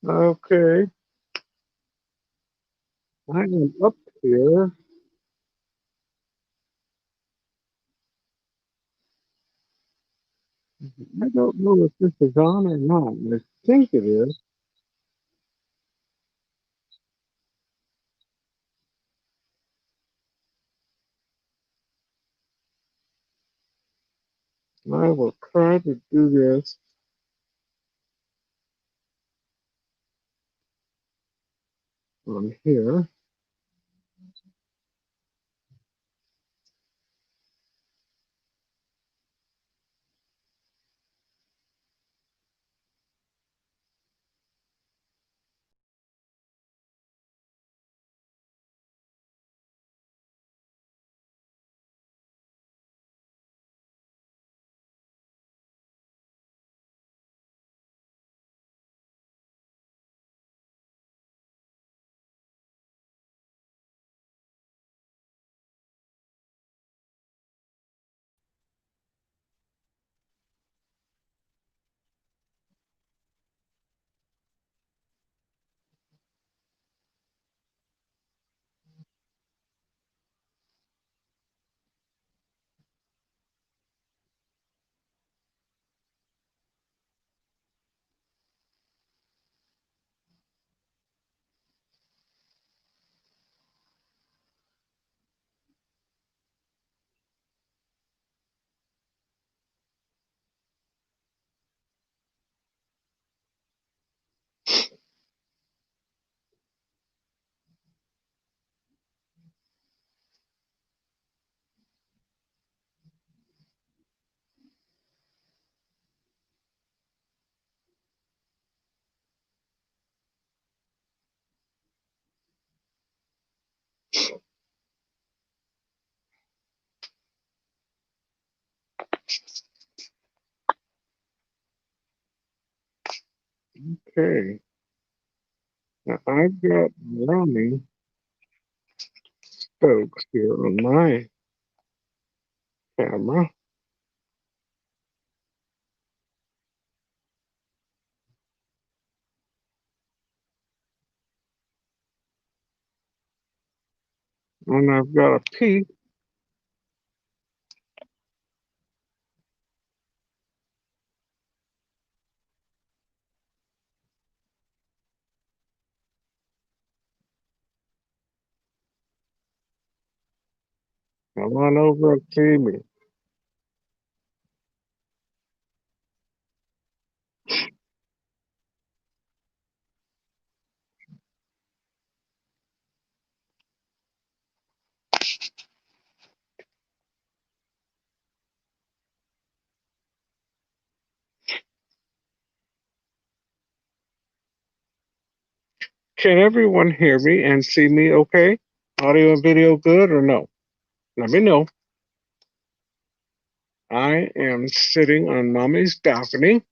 Okay, I am up here. I don't know if this is on or not. I think it is. I will try to do this on here. Okay, now I've got running Stokes here on my camera, and I've got a peak. Come on over and see me. Can everyone hear me and see me okay? Audio and video good or no? Let me know. I am sitting on mommy's balcony.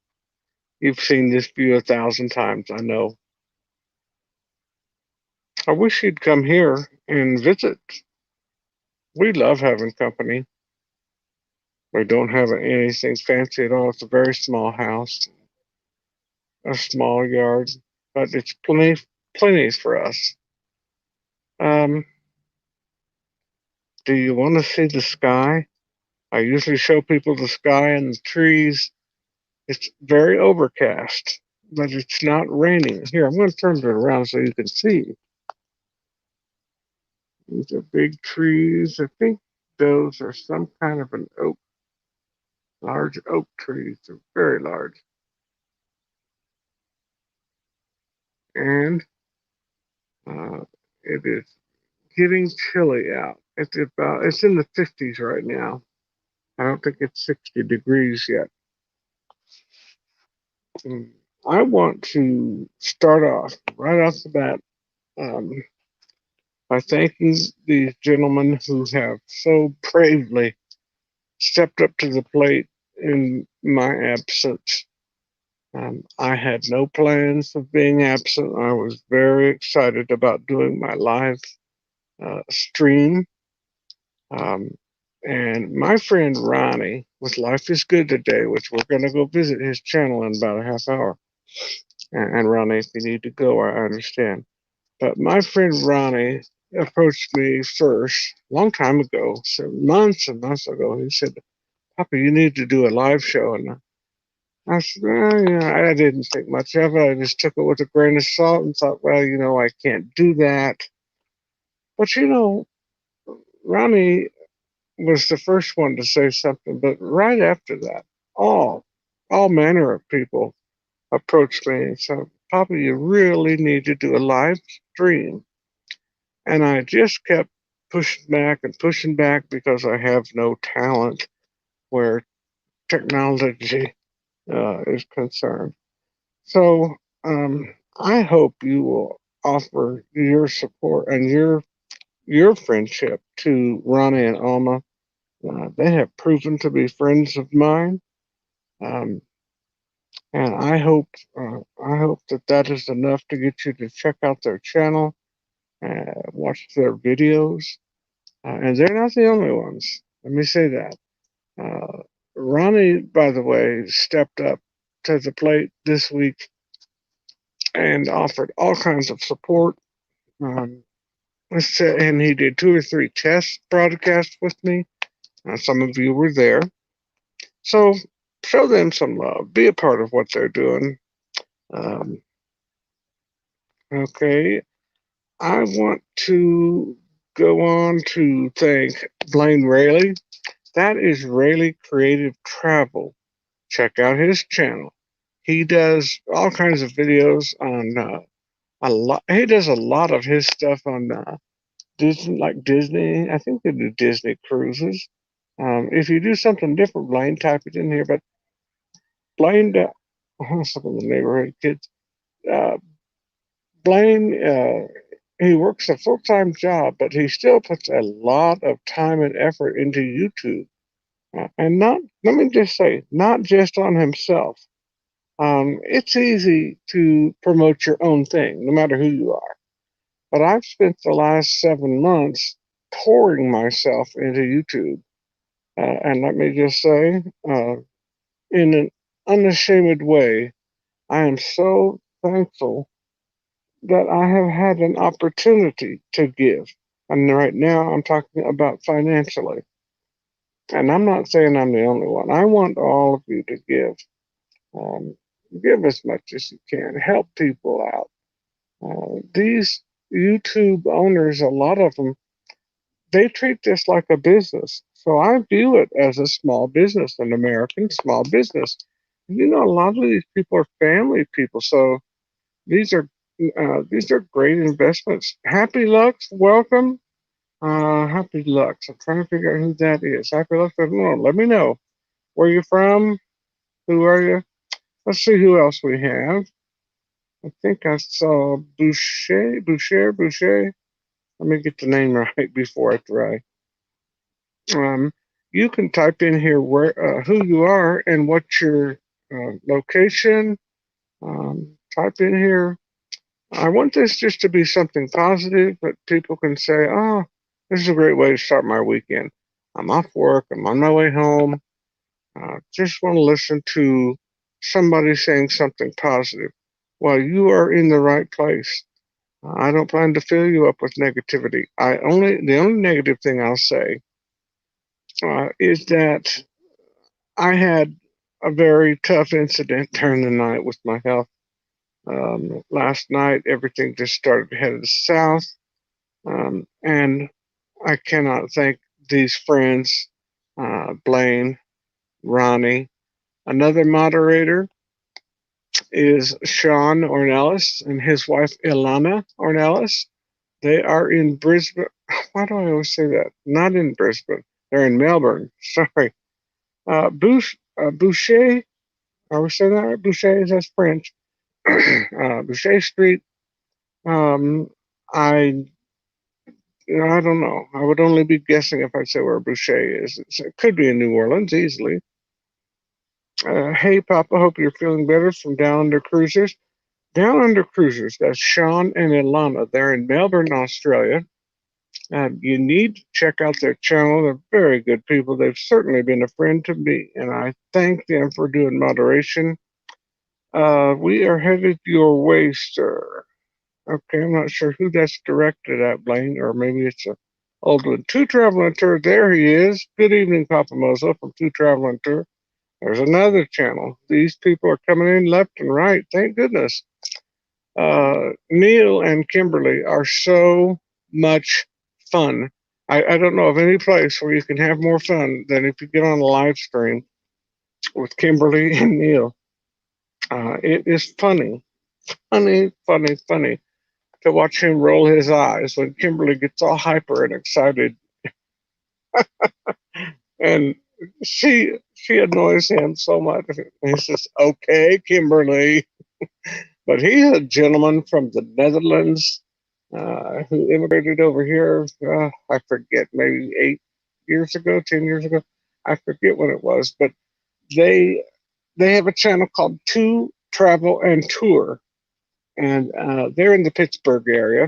You've seen this view 1,000 times, I know. I wish you'd come here and visit. We love having company. We don't have anything fancy at all. It's a very small house, a small yard, but it's plenty for us. Um, do you want to see the sky? I usually show people the sky and the trees. It's very overcast, but it's not raining. Here, I'm going to turn it around so you can see. These are big trees. I think those are some kind of an oak, large oak trees. They're very large. And uh, it is getting chilly out. It's in the 50s right now. I don't think it's 60 degrees yet. Mm, I want to start off right off the bat um, by thanking these gentlemen who have so bravely stepped up to the plate in my absence. I had no plans of being absent. I was very excited about doing my live stream. Um, and my friend Ronnie with Life is Good Today, which we're going to go visit his channel in about a half hour. And Ronnie, if you need to go, I understand. But my friend Ronnie approached me first, a long time ago, so months and months ago. He said, Papa, you need to do a live show. And I said, yeah, I didn't think much of it. I just took it with a grain of salt and thought, well, I can't do that. But Ronnie was the first one to say something. But right after that, all, all manner of people approached me and said, Papa, you really need to do a live stream. And I just kept pushing back because I have no talent where technology is concerned. So I hope you will offer your support and your friendship to Ronnie and Alma. They have proven to be friends of mine, um, and I hope that that is enough to get you to check out their channel, watch their videos, and they're not the only ones. Let me say that. Uh, Ronnie, by the way, stepped up to the plate this week and offered all kinds of support. Um, and he did two or three test broadcasts with me. Some of you were there. So show them some love. Be a part of what they're doing. Um, okay. I want to go on to thank Blaine Rayleigh. That is Rayleigh Creative Travel. Check out his channel. He does all kinds of videos on a lot. He does a lot of his stuff on Disney, like Disney. I think they do Disney cruises. If you do something different, Blaine, type it in here. But Blaine, some of the neighborhood kids. Uh, Blaine, he works a full-time job, but he still puts a lot of time and effort into YouTube. And not, let me just say, not just on himself. It's easy to promote your own thing, no matter who you are. But I've spent the last 7 months pouring myself into YouTube. And let me just say, in an unashamed way, I am so thankful that I have had an opportunity to give. And right now, I'm talking about financially. And I'm not saying I'm the only one. I want all of you to give. Um, give as much as you can. Help people out. These YouTube owners, a lot of them, they treat this like a business. So I view it as a small business, an American small business. A lot of these people are family people, so these are these are great investments. Happy Lux, welcome. Happy Lux. I'm trying to figure out who that is. Happy Lux, I don't know. Let me know where you're from. Who are you? Let's see who else we have. I think I saw Boucher. Let me get the name right before I try. Um, you can type in here who you are and what's your location. Type in here. I want this just to be something positive that people can say, "Oh, this is a great way to start my weekend. I'm off work. I'm on my way home. Just want to listen to somebody saying something positive." Well, you are in the right place. I don't plan to fill you up with negativity. The only negative thing I'll say is that I had a very tough incident during the night with my health. Last night, everything just started headed south, and I cannot thank these friends, Blaine, Ronnie. Another moderator is Sean Ornelas and his wife Ilana Ornelas. They are in Brisbane. Why do I always say that? Not in Brisbane. They're in Melbourne. Sorry. Boucher. Are we saying that right? Boucher, that's French. Boucher Street. Um, I I don't know. I would only be guessing if I say where Boucher is. It could be in New Orleans easily. Hey, Papa, hope you're feeling better from Down Under Cruisers. Down Under Cruisers, that's Sean and Ilana. They're in Melbourne, Australia. You need to check out their channel. They're very good people. They've certainly been a friend to me, and I thank them for doing moderation. We are headed your way, sir. Okay, I'm not sure who that's directed at, Blaine, or maybe it's a old one. Two Traveling Tour, there he is. Good evening, Papamozo from Two Traveling Tour. There's another channel. These people are coming in left and right. Thank goodness. Neil and Kimberly are so much fun. I don't know of any place where you can have more fun than if you get on a live stream with Kimberly and Neil. It is funny, funny, funny, funny to watch him roll his eyes when Kimberly gets all hyper and excited, and she annoys him so much. He says, "Okay, Kimberly," but he's a gentleman from the Netherlands who immigrated over here. I forget, maybe 8 years ago, 10 years ago. I forget when it was, but they they have a channel called Two Travel and Tour, and they're in the Pittsburgh area.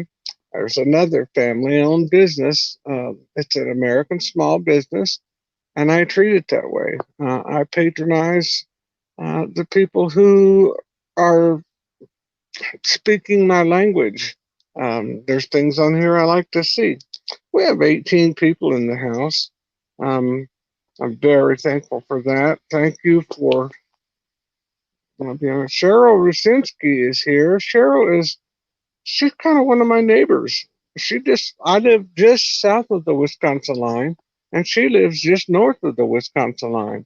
There's another family-owned business. It's an American small business, and I treat it that way. I patronize the people who are speaking my language. There's things on here I like to see. We have 18 people in the house. Um, I'm very thankful for that. Thank you for Cheryl Rusinski is here. Cheryl is she's kind of one of my neighbors. I live just south of the Wisconsin line, and she lives just north of the Wisconsin line.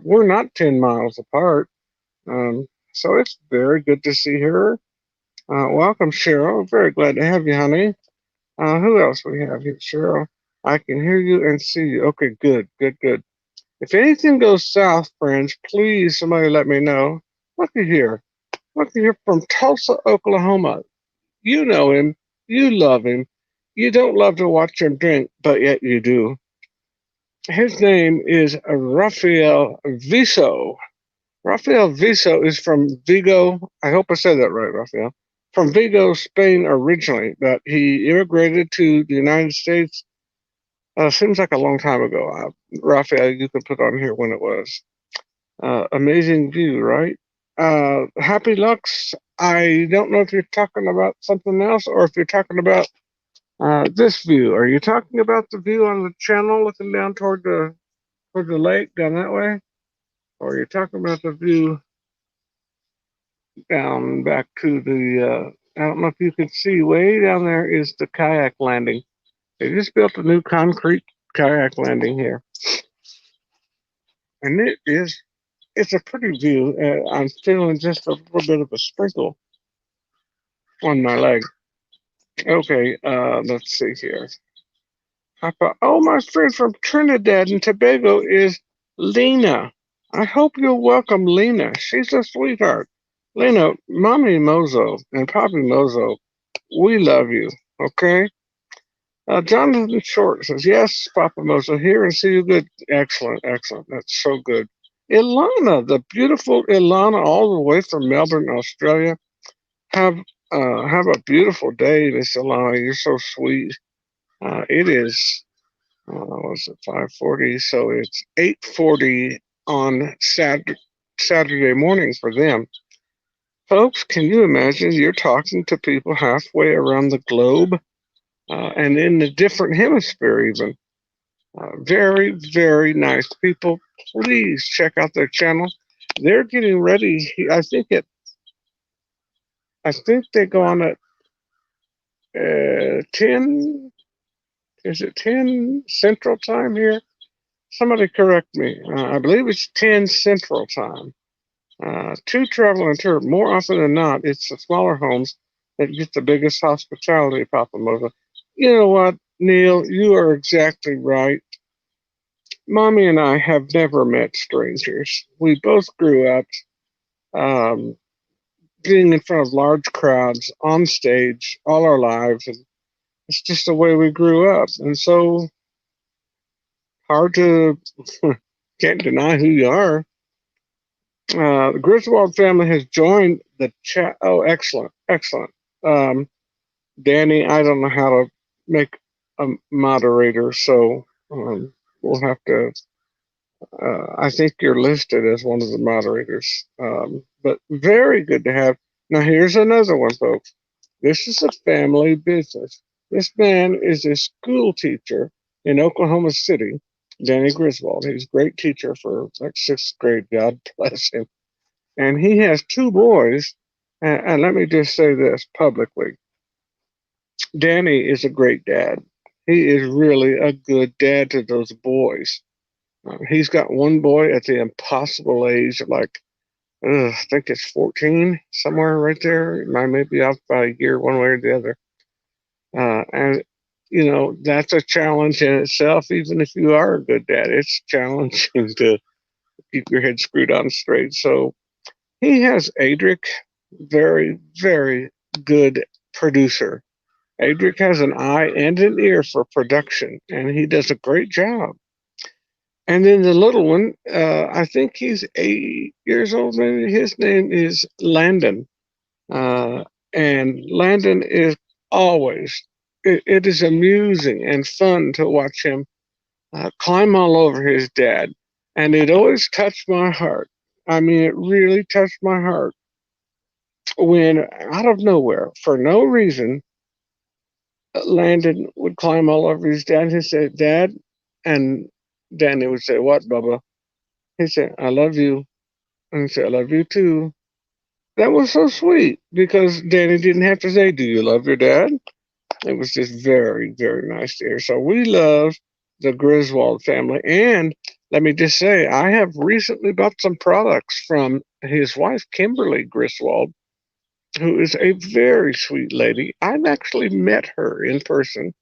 We're not 10 miles apart, so it's very good to see her. Welcome, Cheryl. Very glad to have you, honey. Who else we have here, Cheryl? I can hear you and see you. Okay, good, good, good. If anything goes south, friends, please somebody let me know. Looky here. Looky here from Tulsa, Oklahoma. You know him. You love him. You don't love to watch him drink, but yet you do. His name is Rafael Viso. Rafael Viso is from Vigo. I hope I said that right, Rafael. From Vigo, Spain originally, but he immigrated to the United States. Seems like a long time ago. Rafael, you can put on here when it was. Amazing view, right? Happy Lux. I don't know if you're talking about something else or if you're talking about this view. Are you talking about the view on the channel looking down toward the lake down that way? Or are you talking about the view down back to I don't know if you can see, way down there is the kayak landing. They just built a new concrete kayak landing here. And it's a pretty view. I'm feeling just a little bit of a sprinkle on my leg. Okay, let's see here. Oh, my friend from Trinidad and Tobago is Lena. I hope you'll welcome Lena. She's a sweetheart. Lena, Mommy Mozo and Papi Mozo, we love you. Okay? Jonathan Short says, yes, Papa Mozo, here and see you good. Excellent, excellent. That's so good. Ilana, the beautiful Ilana, all the way from Melbourne, Australia. Have have a beautiful day, Miss Ilana. You're so sweet. It is was it 5:40? So it's 8:40 on Saturday morning for them. Folks, can you imagine you're talking to people halfway around the globe and in the different hemisphere even? Very, very nice people. Please check out their channel. They're getting ready. I think they go on at 10. Is it 10 Central Time here? Somebody correct me. I believe it's 10 Central Time. Two Travel and Tour. More often than not, it's the smaller homes that get the biggest hospitality, Papa Moza. You know what, Neil? You are exactly right. Mommy and I have never met strangers. We both grew up um, being in front of large crowds on stage all our lives, and it's just the way we grew up. And so hard to can't deny who you are. The Griswold family has joined the chat. Oh, excellent, excellent. Um, Danny, I don't know how to make a moderator, so we'll have to I think you're listed as one of the moderators, but very good to have. Now, here's another one, folks. This is a family business. This man is a school teacher in Oklahoma City, Danny Griswold. He's a great teacher for like sixth grade. God bless him. And he has two boys. And let me just say this publicly: Danny is a great dad. He is really a good dad to those boys. He's got one boy at the impossible age of like, I think it's 14, somewhere right there. I may be off by a year, one way or the other. And, that's a challenge in itself, even if you are a good dad. It's challenging to keep your head screwed on straight. So he has Adric, very, very good producer. Adric has an eye and an ear for production, and he does a great job. And then the little one, I think he's 8 years old, maybe. His name is Landon. Uh, and Landon is always, it is amusing and fun to watch him climb all over his dad. And it always touched my heart. I mean, it really touched my heart when out of nowhere, for no reason, Landon would climb all over his dad. He said, Dad, and Danny would say, What, Bubba? He said, I love you. And he said, I love you too. That was so sweet because Danny didn't have to say, Do you love your dad? It was just very, very nice to hear. So we love the Griswold family. And let me just say, I have recently bought some products from his wife, Kimberly Griswold, who is a very sweet lady. I've actually met her in person.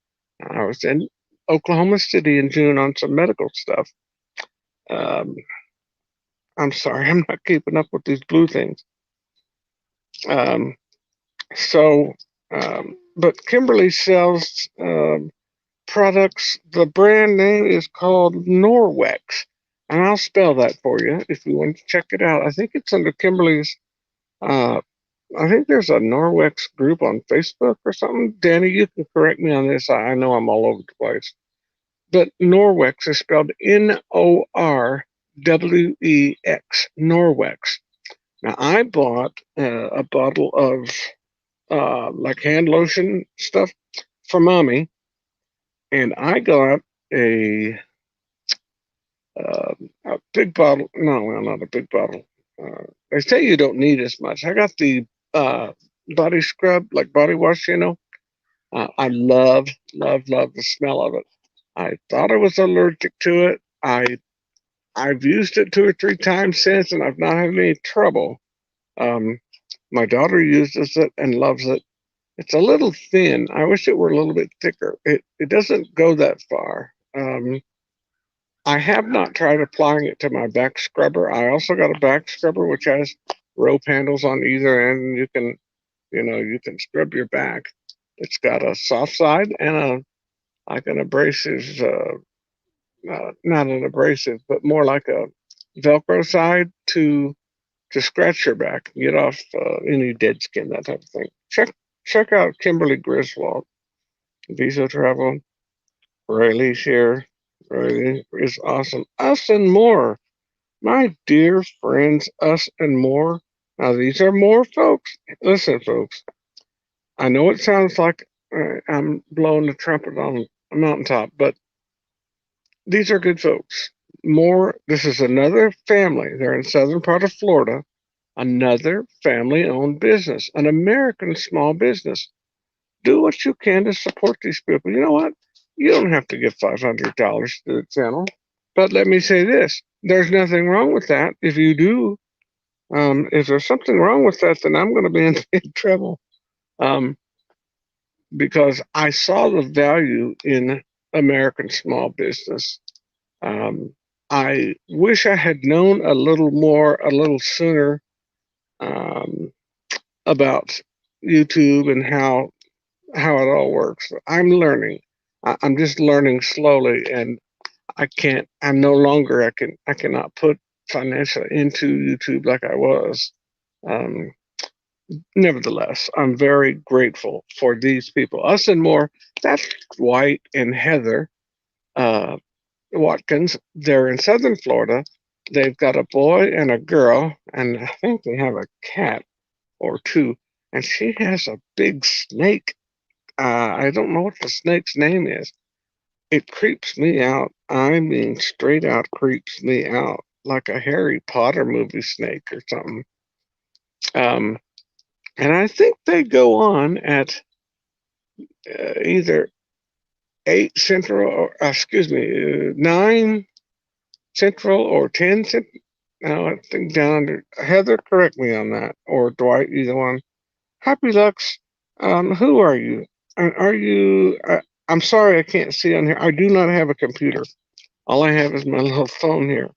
I was in Oklahoma City in June on some medical stuff. Um, I'm sorry, I'm not keeping up with these blue things. Um, so, but Kimberly sells products. The brand name is called Norwex, and I'll spell that for you if you want to check it out. I think it's under Kimberly's. Uh, I think there's a Norwex group on Facebook or something. Danny, you can correct me on this. I know I'm all over the place, but Norwex is spelled Norwex. Norwex. Now I bought a bottle of like hand lotion stuff for mommy, and I got a a big bottle. No, well, not a big bottle. They say you don't need as much. I got the uh, body scrub, like body wash. I love the smell of it. I thought I was allergic to it. I've used it 2 or 3 times since, and I've not had any trouble. Um, my daughter uses it and loves it. It's a little thin. I wish it were a little bit thicker. It doesn't go that far. I have not tried applying it to my back scrubber. I also got a back scrubber which has rope handles on either end. You can scrub your back. It's got a soft side and a like an abrasive, not an abrasive, but more like a Velcro side to scratch your back, get off any dead skin, that type of thing. Check out Kimberly Griswold, Visa Travel. Riley's here. Riley is awesome. Us and more. My dear friends, us and more. Now, these are more folks. Listen, folks, I know it sounds like I'm blowing the trumpet on a mountaintop, but these are good folks. This is another family. They're in southern part of Florida, another family owned business, an American small business. Do what you can to support these people. You know what? You don't have to give $500 to the channel. But let me say this, there's nothing wrong with that. If you do, if there's something wrong with that, then I'm going to be in trouble um, because I saw the value in American small business. Um, I wish I had known a little more, a little sooner um, about YouTube and how it all works. I'm learning. I'm just learning slowly, and I can't. I'm no longer. I cannot put financial into YouTube like I was. Um, Nevertheless, I'm very grateful for these people. Us and more. That's White and Heather. Uh, Watkins. They're in Southern Florida. They've got a boy and a girl, and I think they have a cat or two. And she has a big snake. I don't know what the snake's name is. It creeps me out. I mean, straight out creeps me out, like a Harry Potter movie snake or something. Um, and I think they go on at either 8 Central, or excuse me, 9 Central or 10 Central. No, I think down under. Heather, correct me on that, or Dwight, either one. Happy Lux, who are you? And are you? I'm sorry, I can't see on here. I do not have a computer. All I have is my little phone here.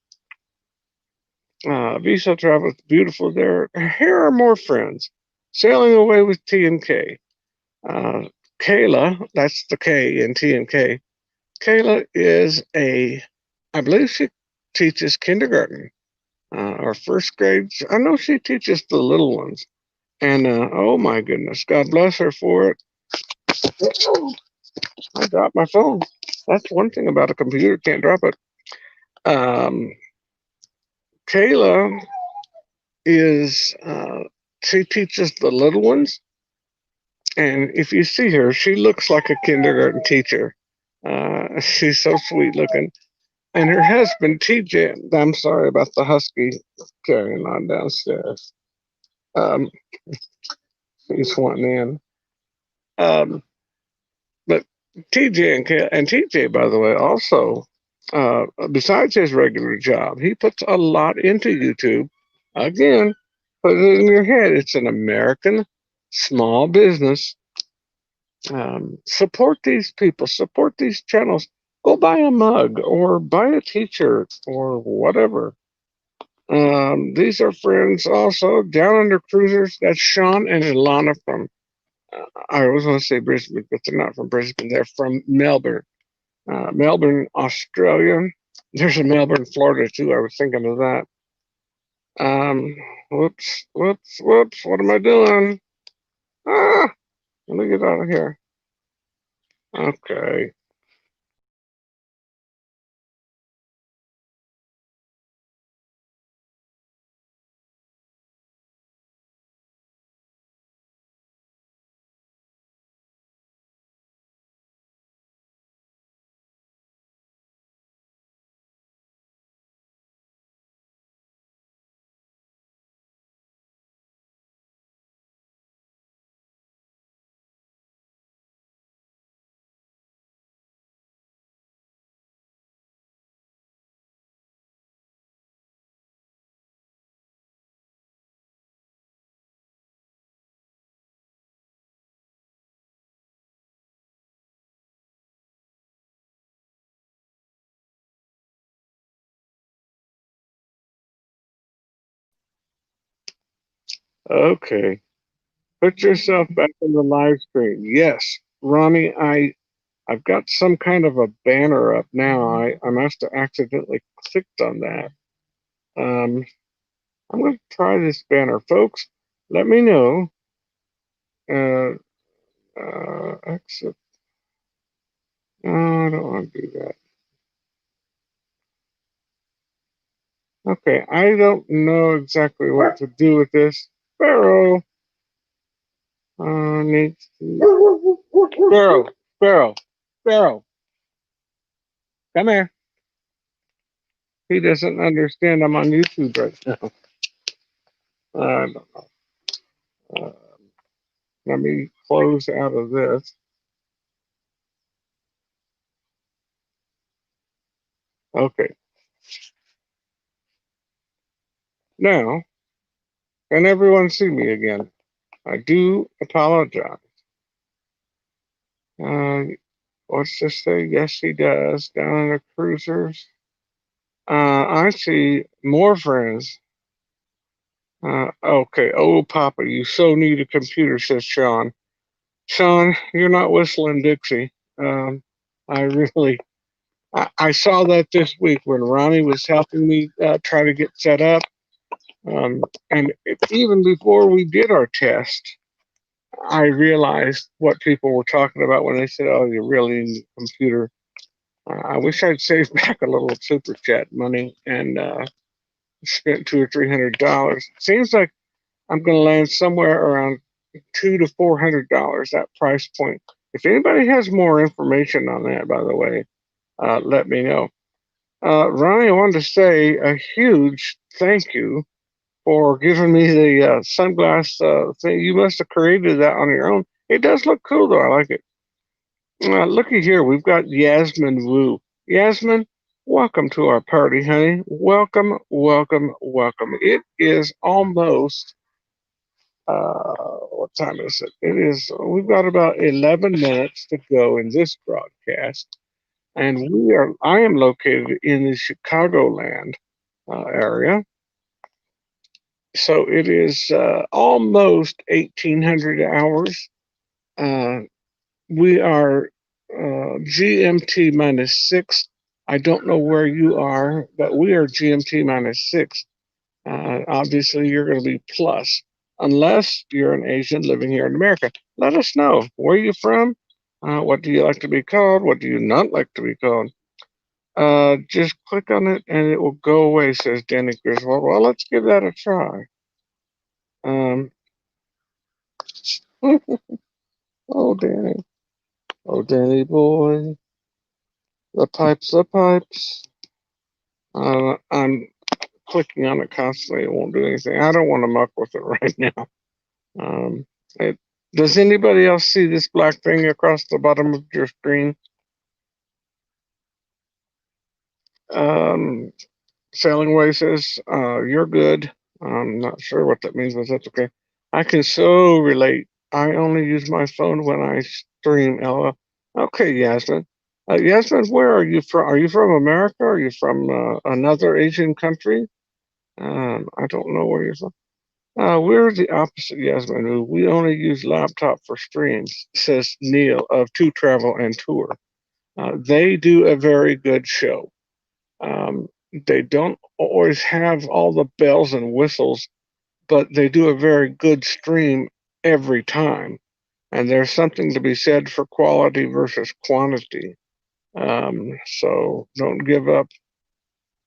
Visa travel is beautiful there. Here are more friends. Sailing away with T and K. Uh, Kayla, that's the K in T and K. Kayla is I believe she teaches kindergarten or first grade. I know she teaches the little ones. And oh my goodness, God bless her for it. Oh, I dropped my phone. That's one thing about a computer, can't drop it. Um, Kayla is, she teaches the little ones. And if you see her, she looks like a kindergarten teacher. She's so sweet looking. And her husband, TJ, I'm sorry about the husky carrying on downstairs. Um, he's wanting in. Um, but TJ and TJ, by the way, also, besides his regular job, he puts a lot into YouTube. Again, put it in your head. It's an American small business. Support these people, support these channels. Go buy a mug or buy a t-shirt or whatever. These are friends also down under cruisers. That's Sean and Ilana from, I always want to say Brisbane, but they're not from Brisbane. They're from Melbourne, Melbourne, Australia. There's a Melbourne, Florida too. I was thinking of that. Whoops, whoops, whoops. What am I doing? Ah, let me get out of here. Okay. Okay. Put yourself back in the live stream. Yes, Ronnie, I've got some kind of a banner up now. I must have accidentally clicked on that. Um, I'm going to try this banner, folks. Let me know. Uh, exit. No, I don't want to do that. Okay, I don't know exactly what to do with this. Sparrow needs to. Sparrow, Sparrow, Sparrow, come here. He doesn't understand I'm on YouTube right now. I don't know. Uh, Let me close out of this. Okay, now can everyone see me again? I do apologize. Uh, let's just say yes, he does. Down in the cruisers, I see more friends. Okay, oh Papa, you so need a computer, says Sean. Sean, you're not whistling Dixie. I really, I saw that this week when Ronnie was helping me try to get set up. And even before we did our test, I realized what people were talking about when they said, "Oh, you really need a computer." I wish I'd saved back a little super chat money and spent $200 or $300. Seems like I'm going to land somewhere around $200 to $400, that price point. If anybody has more information on that, by the way, let me know. Ronnie, I wanted to say a huge thank you for giving me the sunglass thing. You must have created that on your own. It does look cool, though. I like it. Looky here, we've got Yasmin Wu. Yasmin, welcome to our party, honey. Welcome, welcome, welcome. It is almost, what time is it? We've got about 11 minutes to go in this broadcast. And I am located in the Chicagoland area. So it is almost 1800 hours. Uh, we are GMT -6. I don't know where you are, but we are GMT -6. Obviously, you're going to be plus, unless you're an Asian living here in America. Let us know. Where are you from? What do you like to be called? What do you not like to be called? Just click on it and it will go away, says Danny Griswold. Well, let's give that a try. Um, oh, Danny. Oh, Danny boy. The pipes, the pipes. I'm clicking on it constantly. It won't do anything. I don't want to muck with it right now. Um, it, does anybody else see this black thing across the bottom of your screen? Um, Sailing Away says, you're good. I'm not sure what that means, but that's okay. I can so relate. I only use my phone when I stream, LOL. Okay, Yasmin. Yasmin, where are you from? Are you from America? Are you from another Asian country? I don't know where you're from. We're the opposite, Yasmin. We only use laptop for streams, says Neil of To Travel and Tour. They do a very good show. They don't always have all the bells and whistles, but they do a very good stream every time. And there's something to be said for quality versus quantity. So don't give up.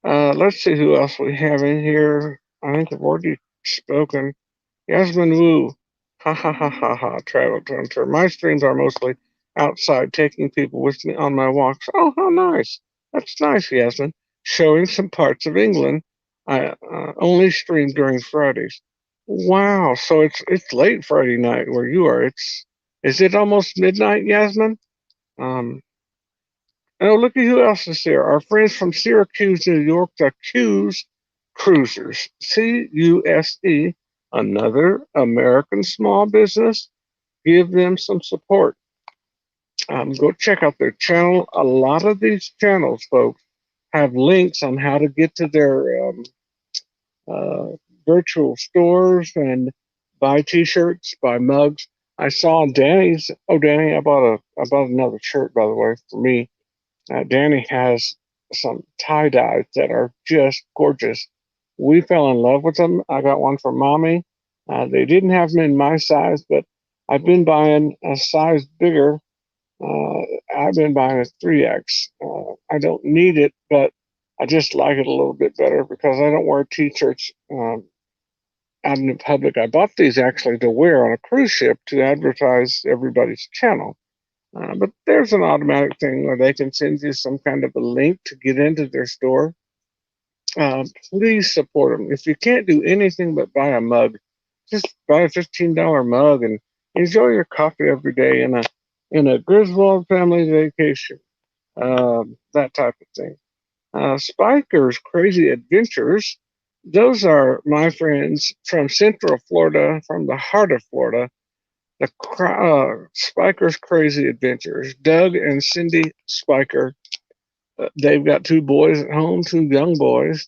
Let's see who else we have in here. I think I've already spoken. Yasmin Wu. Ha ha ha ha ha. Travel to tour. My streams are mostly outside, taking people with me on my walks. Oh, how nice. That's nice, Yasmin. Showing some parts of England. I only stream during Fridays. Wow. So it's late Friday night where you are. Is it almost midnight, Yasmin? Um, oh, look at who else is there. Our friends from Syracuse, New York, the Cuse Cruisers. CUSE, another American small business. Give them some support. Go check out their channel. A lot of these channels, folks, have links on how to get to their uh, virtual stores and buy T-shirts, buy mugs. I saw Danny's. Oh, Danny, I bought another shirt, by the way, for me. Danny has some tie dyes that are just gorgeous. We fell in love with them. I got one for mommy. They didn't have them in my size, but I've been buying a size bigger. Uh, I've been buying a 3X. I don't need it, but I just like it a little bit better because I don't wear t-shirts out in the public. I bought these actually to wear on a cruise ship to advertise everybody's channel. But there's an automatic thing where they can send you some kind of a link to get into their store. Please support them. If you can't do anything but buy a mug, just buy a $15 mug and enjoy your coffee every day in a Griswold family vacation. That type of thing. Spiker's Crazy Adventures. Those are my friends from Central Florida, from the heart of Florida, the Spiker's Crazy Adventures. Doug and Cindy Spiker. They've got two boys at home, two young boys.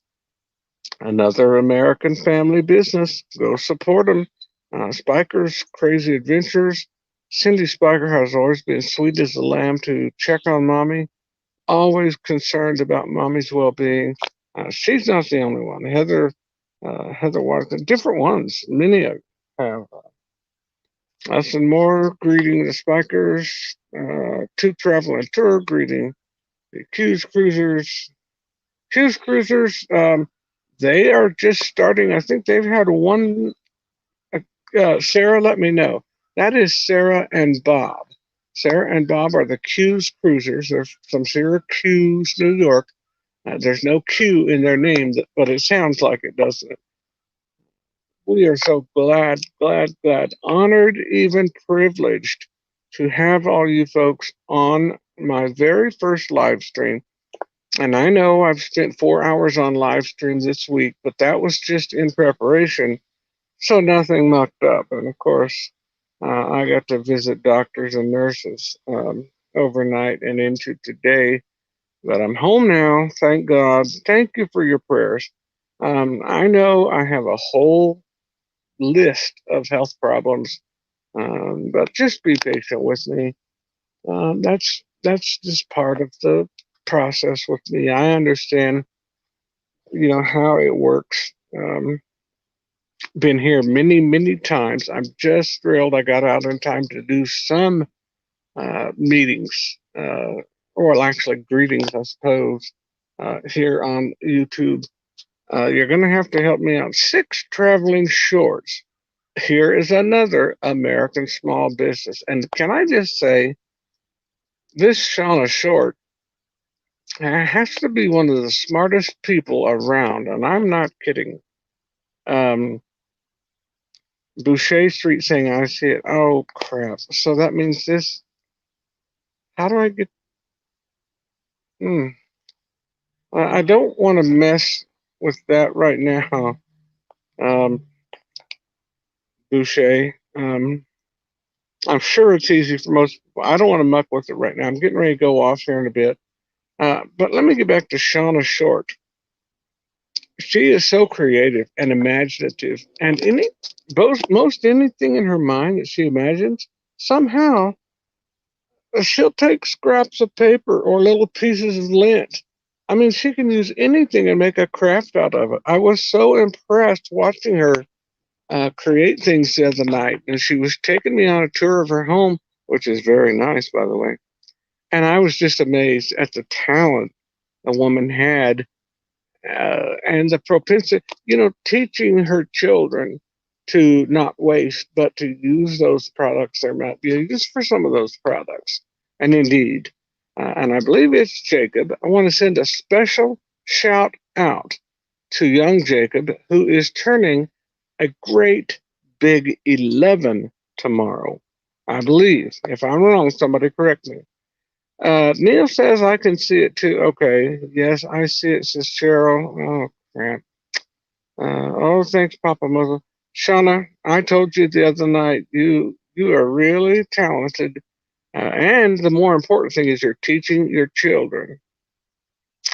Another American family business. Go support them. Spiker's Crazy Adventures. Cindy Spiker has always been sweet as a lamb to check on mommy. Always concerned about mommy's well-being. She's not the only one. Heather Watson, different ones. Many of have. Us and more, greeting the Spikers, to Travel and Tour, greeting Q's Cruisers. Q's Cruisers, they are just starting. I think they've had one. Sarah, let me know. That is Sarah and Bob. Sarah and Bob are the Q's Cruisers. They're from Syracuse, New York. There's no Q in their name, but it sounds like it, doesn't it? We are so glad, glad, glad, honored, even privileged to have all you folks on my very first live stream. And I know I've spent 4 hours on live stream this week, but that was just in preparation, so nothing mucked up. And of course, I got to visit doctors and nurses overnight and into today. But I'm home now, thank God. Thank you for your prayers. I know I have a whole list of health problems, but just be patient with me. That's just part of the process with me. I understand, how it works. Been here many, many times. I'm just thrilled I got out in time to do some meetings, or actually greetings, I suppose, here on YouTube. You're going to have to help me out. 6 traveling shorts. Here is another American small business. And can I just say, this Shauna Short has to be one of the smartest people around, and I'm not kidding. Um, Boucher Street saying I see it. Oh crap! So that means this. How do I get? Hmm. I don't want to mess with that right now, Boucher. I'm sure it's easy for most people. I don't want to muck with it right now. I'm getting ready to go off here in a bit. But let me get back to Shauna Short. She is so creative and imaginative, and most anything in her mind that she imagines, somehow she'll take scraps of paper or little pieces of lint. I mean, she can use anything and make a craft out of it. I was so impressed watching her create things the other night, and she was taking me on a tour of her home, which is very nice, by the way. And I was just amazed at the talent the woman had, and the propensity, teaching her children to not waste, but to use those products there might be a use for some of those products. And indeed, and I believe it's Jacob, I want to send a special shout out to young Jacob, who is turning a great big 11 tomorrow. I believe. If I'm wrong, somebody correct me. Neil says I can see it too. Okay, yes, I see it, says Cheryl. Oh, crap. Oh, thanks, Papamozo. Shauna, I told you the other night, you are really talented. And the more important thing is you're teaching your children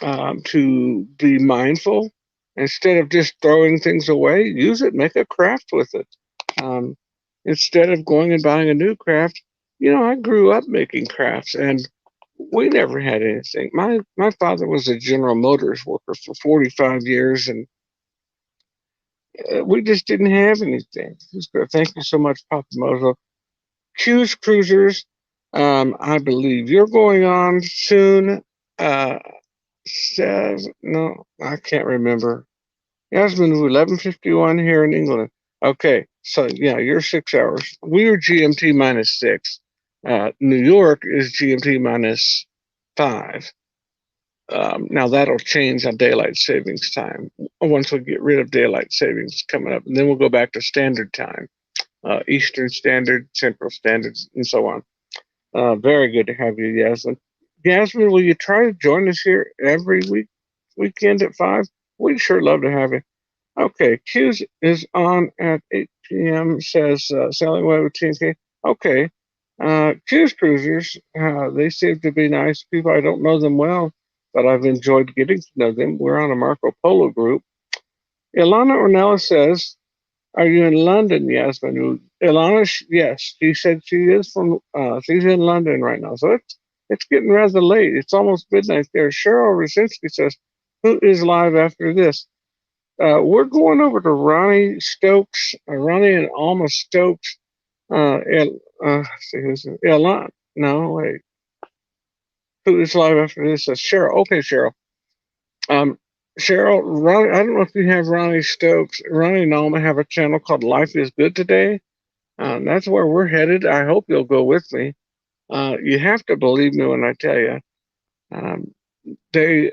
to be mindful. Instead of just throwing things away, use it, make a craft with it. Um, Instead of going and buying a new craft, I grew up making crafts, and we never had anything. My father was a General Motors worker for 45 years, and we just didn't have anything. Thank you so much, Papa Mozo. Q's Cruisers, I believe you're going on soon. Uh, Says no, I can't remember. Yasmin, 11:51 here in England. Okay, so yeah, you're 6 hours. We're GMT minus six. New York is GMT minus five. Now that'll change on daylight savings time once we get rid of daylight savings coming up, and then we'll go back to standard time, Eastern Standard, Central Standard, and so on. Very good to have you, Yasmin. Yasmin, will you try to join us here every weekend at 5? We'd sure love to have you. Okay, Q's is on at 8 p.m. Says sailing away with TNK. Okay, Q's Cruisers. They seem to be nice people. I don't know them well, but I've enjoyed getting to know them. We're on a Marco Polo group. Ilana Ornella says, "Are you in London, Yasmin?" Ilana, yes, she said she is from. She's in London right now, so it's getting rather late. It's almost midnight there. Cheryl Rosinski says, "Who is live after this?" We're going over to Ronnie Stokes, Ronnie and Alma Stokes. See who's Ilana. No, wait. who is live after this is Cheryl. Okay, Cheryl. Um, Cheryl, Ronnie, I don't know if you have Ronnie Stokes. Ronnie and Alma have a channel called Life is Good Today. That's where we're headed. I hope you'll go with me. You have to believe me when I tell you. Um, they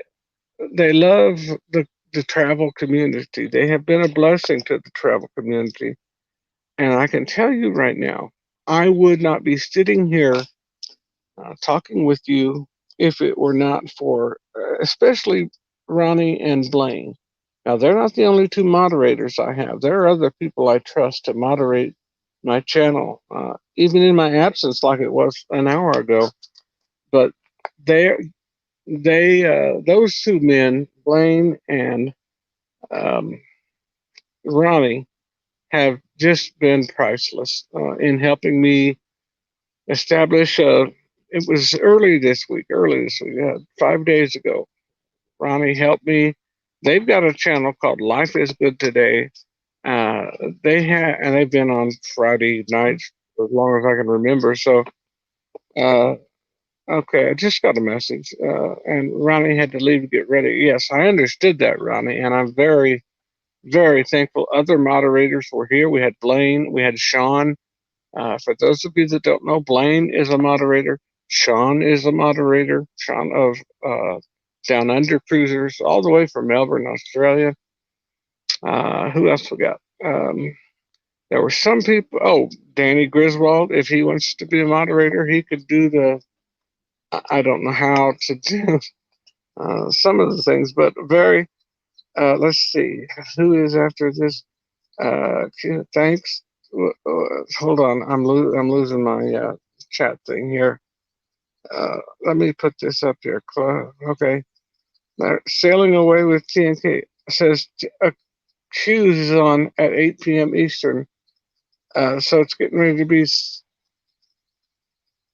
they love the travel community. They have been a blessing to the travel community. And I can tell you right now, I would not be sitting here talking with you if it were not for, especially Ronnie and Blaine. Now, they're not the only two moderators I have. There are other people I trust to moderate my channel, even in my absence, like it was an hour ago. But they, those two men, Blaine and um, Ronnie, have just been priceless in helping me establish. It was early this week, 5 days ago. Ronnie helped me. They've got a channel called Life is Good Today. Uh, and they've been on Friday nights for as long as I can remember. So, uh, okay, I just got a message, and Ronnie had to leave to get ready. Yes, I understood that, Ronnie, and I'm very, very thankful. Other moderators were here. We had Blaine, we had Sean. For those of you that don't know, Blaine is a moderator. Sean is a moderator. Sean of Down Under Cruisers, all the way from Melbourne, Australia. Who else we got? There were some people. Oh, Danny Griswold. If he wants to be a moderator, he could do the. I don't know how to do some of the things, but very. Let's see who is after this. Thanks. Hold on, I'm losing my chat thing here. Let me put this up here. Okay, sailing away with TNK says Q's is on at 8 p.m. Eastern. So it's getting ready to be.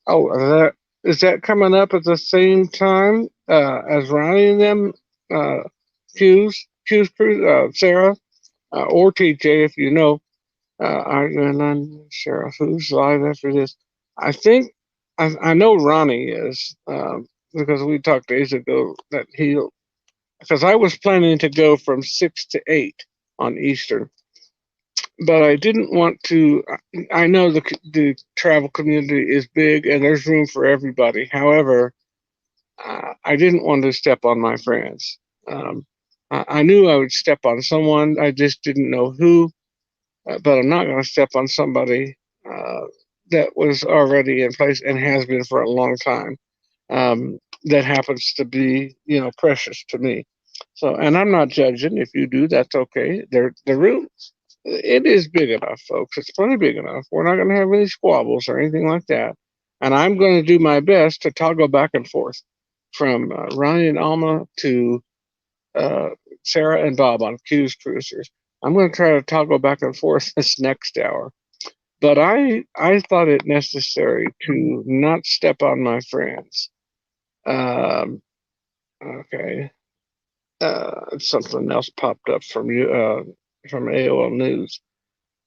Oh, is that coming up at the same time as Ronnie and them? Uh, Q's Cruise, Sarah, or TJ, if you know. Ireland, Sarah, who's live after this? I think I know Ronnie is because we talked days ago that he'll. Because I was planning to go from 6 to 8 on Eastern, but I didn't want to. I know the travel community is big and there's room for everybody. However, I didn't want to step on my friends. Um, I knew I would step on someone. I just didn't know who. But I'm not going to step on somebody uh, that was already in place and has been for a long time. That happens to be, precious to me. So, and I'm not judging. If you do, that's okay. The room, it is big enough, folks. It's plenty big enough. We're not going to have any squabbles or anything like that. And I'm going to do my best to toggle back and forth from Ronnie and Alma to uh, Sarah and Bob on Q's Cruisers. I'm going to try to toggle back and forth this next hour. But I thought it necessary to not step on my friends. Um, okay. Something else popped up from you from AOL News.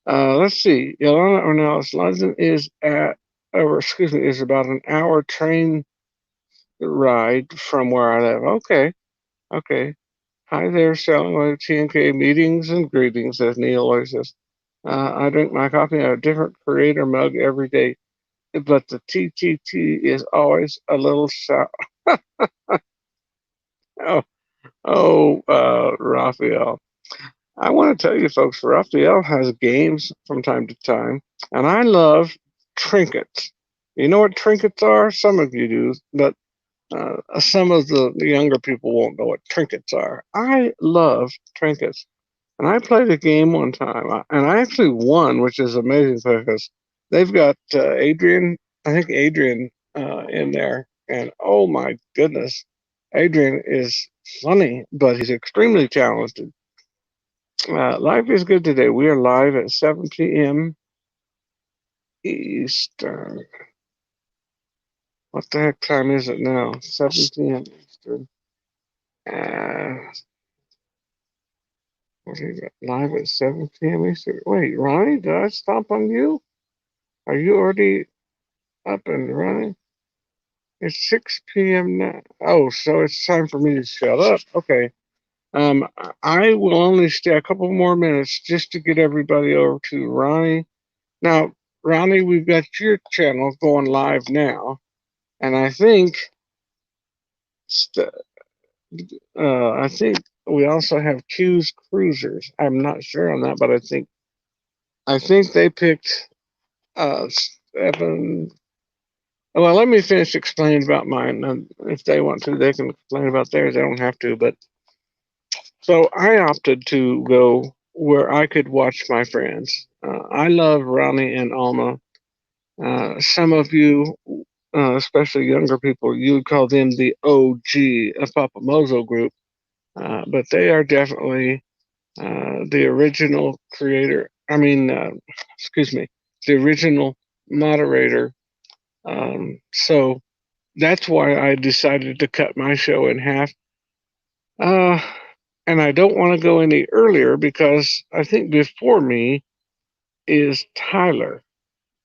Let's see. Ilana Ornelas, London is about an hour train ride from where I live. Okay. Okay. Hi there, selling with TNK meetings and greetings, as Neil always says. I drink my coffee in a different creator mug every day, but the TTT is always a little sour. Oh, Raphael. I want to tell you folks, Raphael has games from time to time, and I love trinkets. You know what trinkets are? Some of you do, but some of the younger people won't know what trinkets are. I love trinkets. And I played a game one time, and I actually won, which is amazing because they've got Adrian, I think Adrian in there. And oh my goodness, Adrian is funny, but he's extremely talented. Life is good today. We are live at 7 p.m. Eastern. What the heck time is it now? 7 p.m. Eastern. What is it? Live at 7 p.m. Eastern. Wait, Ronnie, did I stomp on you? Are you already up and running? It's 6 p.m. now. Oh, so it's time for me to shut up. Okay. I will only stay a couple more minutes just to get everybody over to Ronnie. Now, Ronnie, we've got your channel going live now, and st- I think we also have Q's Cruisers. I'm not sure on that, but I think they picked 7. Well, let me finish explaining about mine. And if they want to, they can explain about theirs. They don't have to. But so I opted to go where I could watch my friends. I love Ronnie and Alma. Some of you, especially younger people, you would call them the OG of Papamozo group. But they are definitely the original creator. Excuse me, the original moderator. So that's why I decided to cut my show in half. Uh, and I don't want to go any earlier because I think before me is Tyler.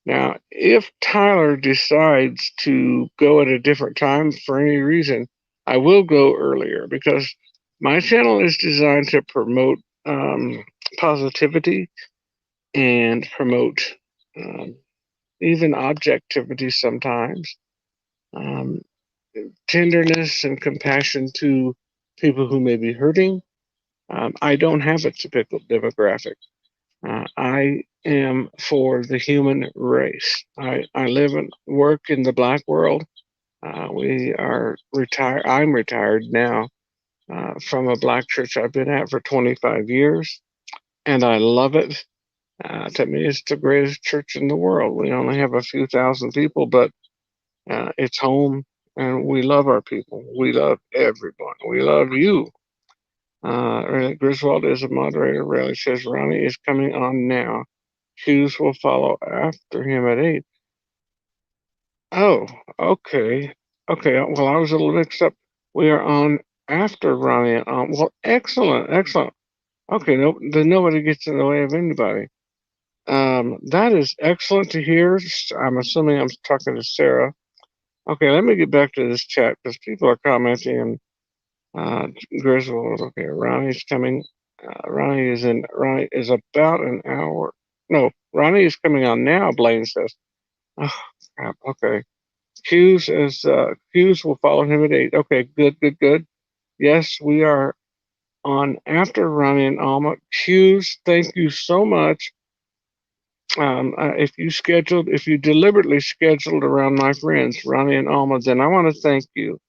Now, if Tyler decides to go at a different time for any reason, I will go earlier because my channel is designed to promote positivity and promote um, even objectivity sometimes. Um, Tenderness and compassion to people who may be hurting. I don't have a typical demographic. I am for the human race. I live and work in the black world. We are retired. I'm retired now from a black church I've been at for 25 years, and I love it. To me, it's the greatest church in the world. We only have a few thousand people, but it's home, and we love our people. We love everyone. We love you. Griswold is a moderator. Rarely says Ronnie is coming on now. Hughes will follow after him at 8. Oh, okay. Okay, well, I was a little mixed up. We are on after Ronnie. Well, excellent, excellent. Okay, no, then nobody gets in the way of anybody. That is excellent to hear. I'm assuming I'm talking to Sarah. Okay, let me get back to this chat because people are commenting and Griswold. Okay, Ronnie's coming. Ronnie is about an hour. No, Ronnie is coming on now. Blaine says. Oh, crap. Okay. Hughes will follow him at 8. Okay, good, good, good. Yes, we are on after Ronnie and Alma. Hughes, thank you so much. If you deliberately scheduled around my friends, Ronnie and Alma, then I want to thank you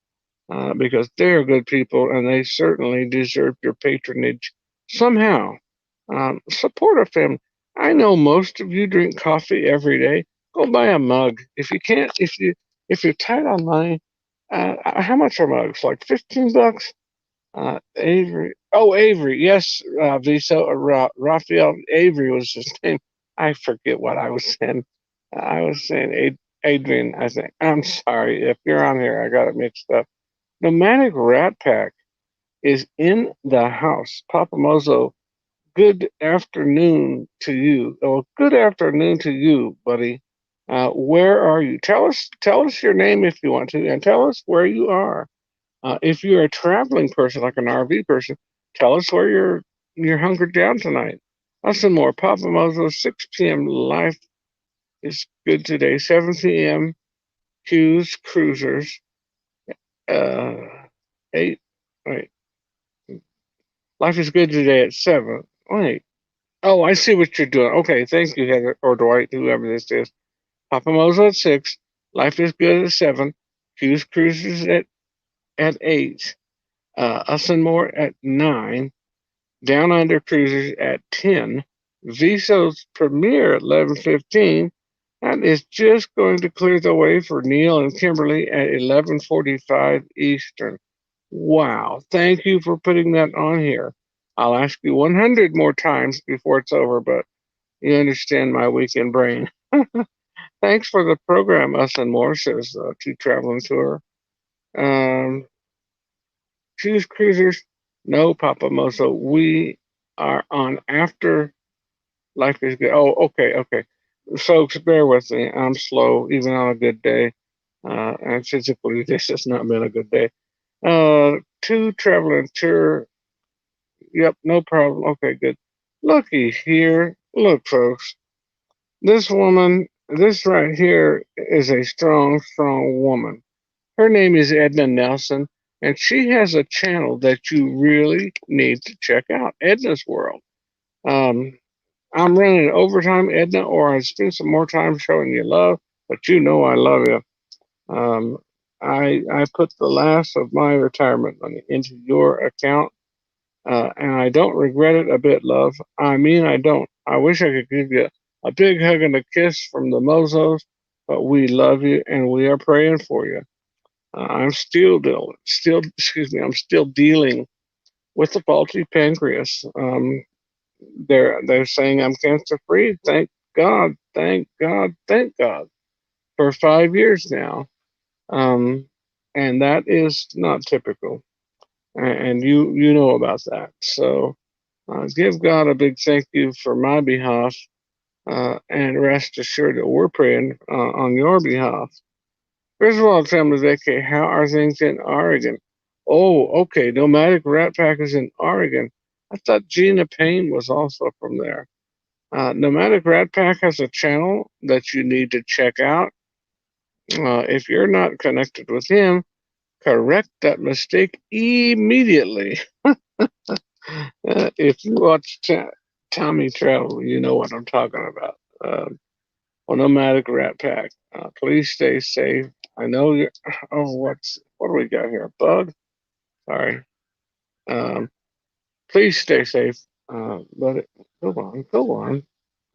because they're good people and they certainly deserve your patronage somehow. Support a family. I know most of you drink coffee every day. Go buy a mug. If you can't, if you're tight on money, how much are mugs? Like $15. Avery. Oh, Avery. Yes, Visa. Raphael Avery was his name. I forget what I was saying. I was saying Adrian. I think. I'm sorry if you're on here. I got it mixed up. Nomadic Rat Pack is in the house. Papamozo, good afternoon to you. Oh, good afternoon to you, buddy. Where are you? Tell us your name if you want to, and tell us where you are. If you're a traveling person, like an RV person, tell us where you're hunkered down tonight. Listen more. Papamozo, 6 p.m. Life is good today. 7 p.m. Hughes Cruisers. Uh, 8. Wait. Life is good today at 7. Wait. Oh, I see what you're doing. Okay, thank you, Heather or Dwight, whoever this is. Papamozo at 6. Life is good at 7. Hughes Cruisers at 8. Us and More at 9. Down Under Cruisers at 10. Viso's premiere at 11:15. That is just going to clear the way for Neil and Kimberly at 11:45 Eastern. Wow. Thank you for putting that on here. I'll ask you 100 more times before it's over, but you understand my weekend brain. Thanks for the program, Us and More, says Two Traveling Tour. Um, Choose Cruisers. No, Papa Mozo. We are on after life is good. Oh, okay, okay. Folks, bear with me. I'm slow, even on a good day. and physically, this has not been a good day. Two traveling tour. Yep, no problem. Okay, good. Looky here. Look, folks. This woman, this right here is a strong, strong woman. Her name is Edna Nelson, and she has a channel that you really need to check out, Edna's World. Um, I'm running overtime, Edna, or I'd spend some more time showing you love, but you know I love you. Um, I put the last of my retirement money into your account, and I don't regret it a bit, love. I mean, I don't. I wish I could give you a big hug and a kiss from the Mozos, but we love you and we are praying for you. I'm excuse me, I'm still dealing with the faulty pancreas. They're saying I'm cancer free. Thank God, thank God, thank God. For 5 years now, um, and that is not typical. And you know about that. So give God a big thank you for my behalf, and rest assured that we're praying on your behalf. First of all, family vacay, how are things in Oregon? Oh, okay. Nomadic Rat Pack is in Oregon. I thought Gina Payne was also from there. Nomadic Rat Pack has a channel that you need to check out. If you're not connected with him, correct that mistake immediately. If you watch Tommy Travel, you know what I'm talking about. Well, Nomadic Rat Pack, please stay safe. I know you're. Oh, what do we got here? A bug? Sorry. Um, please stay safe. Go on, go on.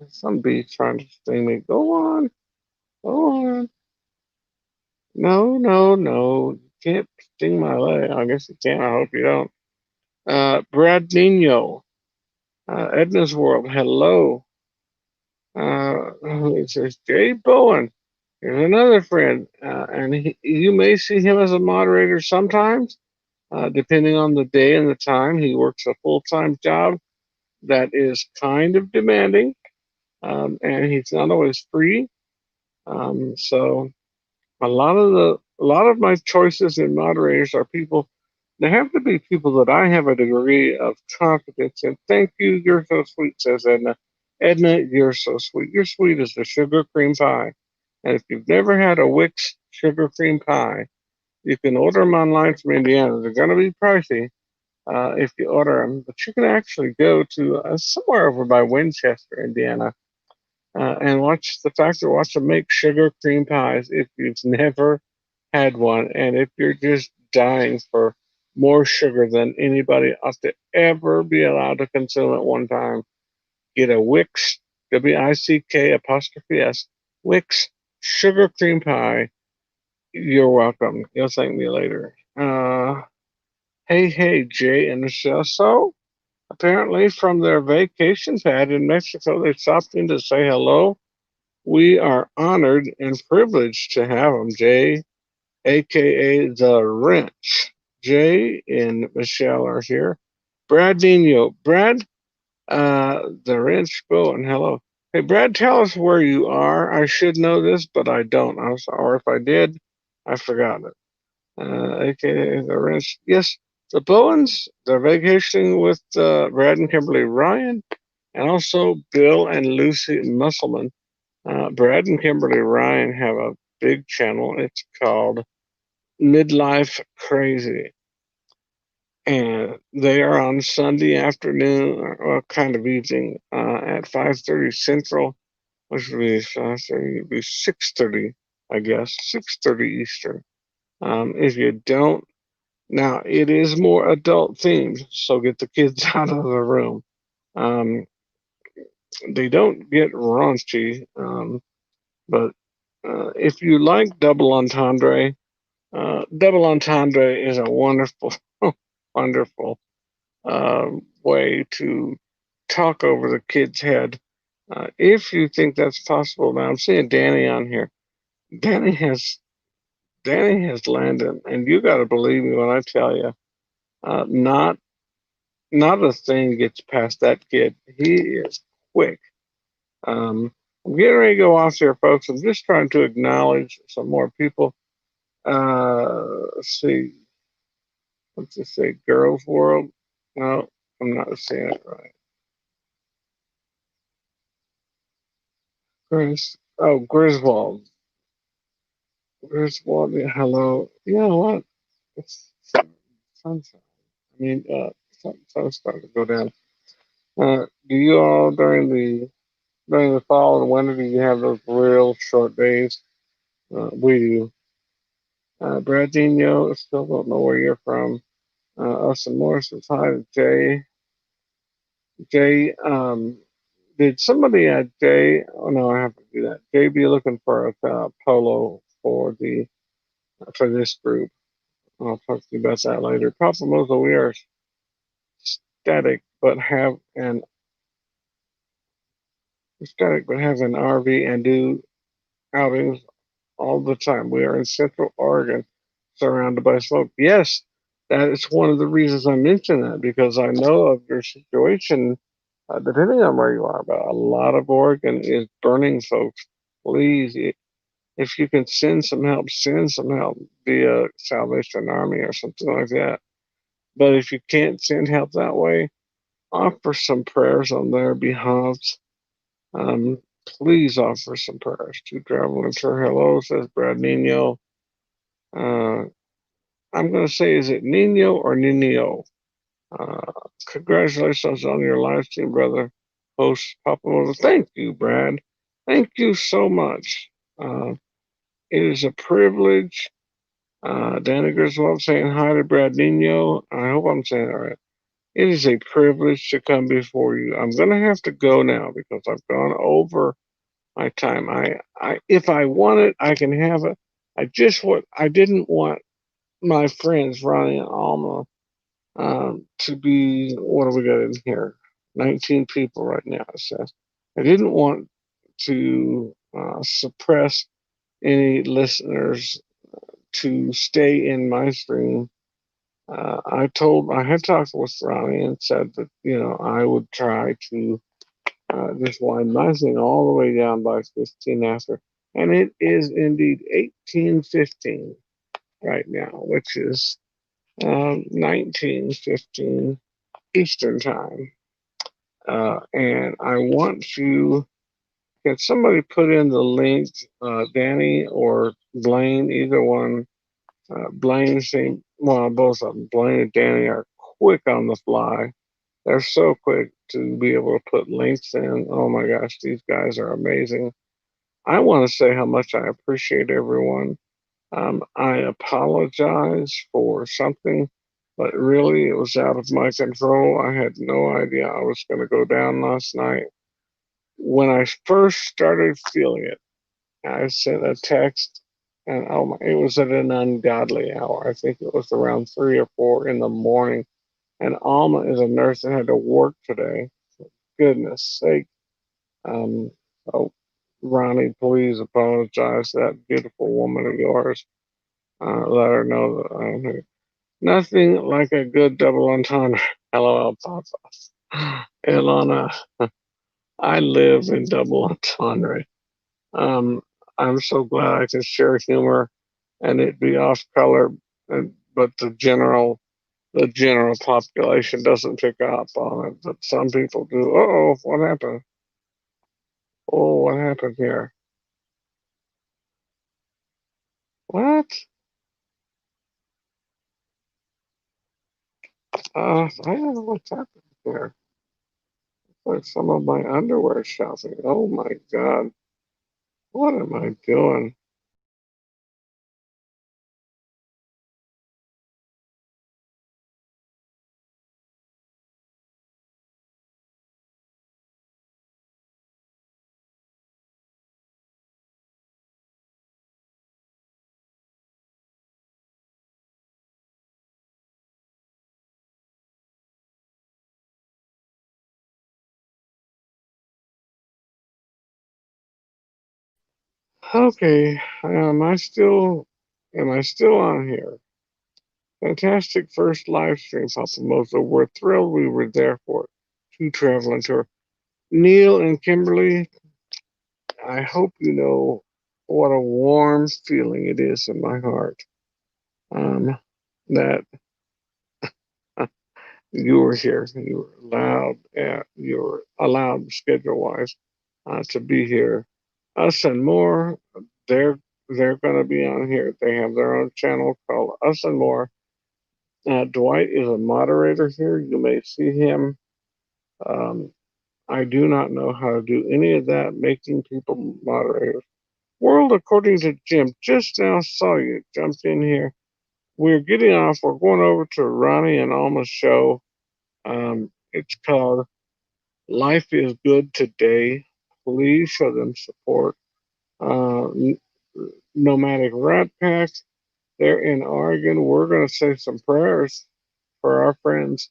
Some bee's trying to sting me. Go on, go on. No, no, no. You can't sting my leg. I guess you can. I hope you don't. Brad Nino, Edna's World. Hello. It says Jay Bowen. Here's another friend, and you may see him as a moderator sometimes, depending on the day and the time. He works a full-time job that is kind of demanding, and he's not always free. So a lot of my choices in moderators are people. They have to be people that I have a degree of confidence in. Thank you. You're so sweet, says Edna. Edna, you're so sweet. You're sweet as the sugar cream pie. And if you've never had a Wix sugar cream pie, you can order them online from Indiana. They're going to be pricey if you order them, but you can actually go to somewhere over by Winchester, Indiana, and watch them make sugar cream pies if you've never had one, and if you're just dying for more sugar than anybody ought to ever be allowed to consume at one time, get a Wix, WICK apostrophe S, Wix sugar cream pie. You're welcome. You'll thank me later. Hey, Jay and Michelle. So, apparently, from their vacation pad in Mexico, they stopped in to say hello. We are honored and privileged to have them, Jay, aka the Wrench. Jay and Michelle are here. Brad Nino. Brad, the Wrench Bowen. Hello. Hey, Brad, tell us where you are. I should know this, but I don't. I'm sorry. Or if I did, I forgot it. Aka the Wrench. Yes, the Bowens, they're vacationing with Brad and Kimberly Ryan, and also Bill and Lucy Musselman. Brad and Kimberly Ryan have a big channel. It's called Midlife Crazy. And they are on Sunday afternoon, or kind of evening, at 5:30 Central, which would be 5:30, be 6:30, I guess, 6:30 Eastern. If you don't, now it is more adult themed, so get the kids out of the room. Um, they don't get raunchy, but if you like double entendre, double entendre is a wonderful, wonderful way to talk over the kid's head. If you think that's possible, now I'm seeing Danny on here. Danny has Danny has landed, and you got to believe me when I tell you, not not a thing gets past that kid. He is quick. I'm getting ready to go off here, folks. I'm just trying to acknowledge some more people. Let's see. Let's just say Girls World. No, I'm not saying it right. Griswold. Griswold, yeah, hello. You know what? It's sunshine. I mean, sun's starting to go down. Do you all during the fall and winter do you have those real short days? We do. Bradinho, still don't know where you're from. Austin Morris says hi to Jay. Jay, did somebody at Jay? Oh no, I have to do that. Jay, be looking for a polo for this group. I'll talk to you about that later. Papamozo, we are an static, but have an RV and do outings all the time. We are in Central Oregon, surrounded by smoke. Yes, that is one of the reasons I mentioned that because I know of your situation. Depending on where you are, but a lot of Oregon is burning, folks. Please, if you can send some help via Salvation Army or something like that. But if you can't send help that way, offer some prayers on their behalf. Um, please offer some prayers to traveling sure. Hello, says Brad Nino. Uh, I'm going to say, is it Nino or Nino? Uh, Congratulations on your live stream, brother. Host Papa. Thank you, Brad. Thank you so much. Uh, it is a privilege. Danny Griswold saying hi to Brad Nino. I hope I'm saying that right. It is a privilege to come before you. I'm going to have to go now because I've gone over my time. If I want it, I can have it. I didn't want my friends Ronnie and Alma to be, what do we got in here? 19 people right now, it says. I didn't want to suppress any listeners to stay in my stream. I had talked with Ronnie and said that, I would try to just wind my thing all the way down by 15 after. And it is indeed 18:15 right now, which is 19:15 Eastern time. And I want to, can somebody put in the link, Danny or Blaine, either one? Blaine seemed, well, both of them, Blaine and Danny are quick on the fly. They're so quick to be able to put links in. Oh my gosh, these guys are amazing. I want to say how much I appreciate everyone. I apologize for something, but really it was out of my control. I had no idea I was going to go down last night. When I first started feeling it, I sent a text, and oh my, it was at an ungodly hour. I think it was around 3 or 4 in the morning. And Alma is a nurse that had to work today. Goodness sake. Um, oh, Ronnie, please apologize to that beautiful woman of yours. Let her know that I'm here. Nothing like a good double entendre. LOL, Papa. Ilana, I live in double entendre. Um, I'm so glad I can share humor and it be off color, but the general population doesn't pick up on it. But some people do. Oh, what happened? Oh, what happened here? What? I don't know what's happening here. Like some of my underwear shopping. Oh my God. What am I doing? Okay. Am I still on here? Fantastic first live stream, Papamozo. We're thrilled we were there for it. To travel and tour. Neil and Kimberly, I hope you know what a warm feeling it is in my heart um, that you were here. You were allowed schedule wise to be here. Us and More, they're they're going to be on here. They have their own channel called Us and More. Dwight is a moderator here. You may see him. Um, I do not know how to do any of that, making people moderators. World according to Jim. Just now saw you jumped in here. We're getting off. We're going over to Ronnie and Alma's show. It's called Life is Good Today. Please show them support. Uh, Nomadic Rat Pack. They're in Oregon. We're going to say some prayers for our friends